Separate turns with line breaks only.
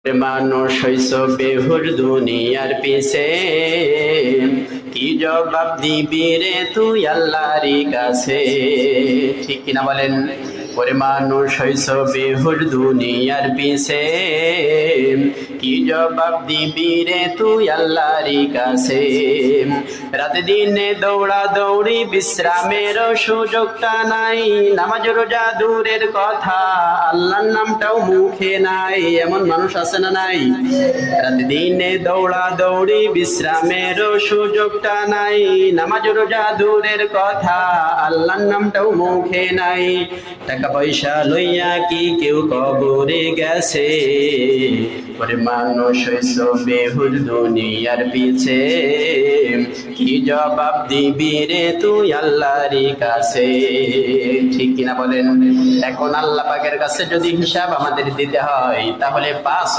মানুষ হইছ বেহুর দুনিয়ার পিছে, কি জবাব দিবি রে তুই আল্লাহর কাছে? ঠিক কিনা বলেন? ওরে মানুষ হইছ বেহুর দুনিয়ার পিছে, কি জবাব দিবি রে তুই আল্লাহর কাছে? রাত দিনে দৌড়া দৌড়ি বিশ্রামের সুযোগটা নাই, নামাজ রোজা দূরের কথা আল্লাহর নামটাও মুখে নাই। এমন মানুষ আছে না নাই? রাত দিনে দৌড়া দৌড়ি বিশ্রামের সুযোগটা নাই, নামাজ রোজা দূরের কথা আল্লাহর নামটাও মুখে নাই। টাকা পয়সা লইয়া কি কেউ কবরে গেছে? ওরে মানুষ হইছ বেহুর দুনিয়ার পিছে, কি জবাব দিবি রে তুই আল্লাহর কাছে? ঠিক কিনা বলেন? এখন আল্লাহ পাকের কাছে যদি হিসাব আমাদের দিতে হয়, তাহলে 5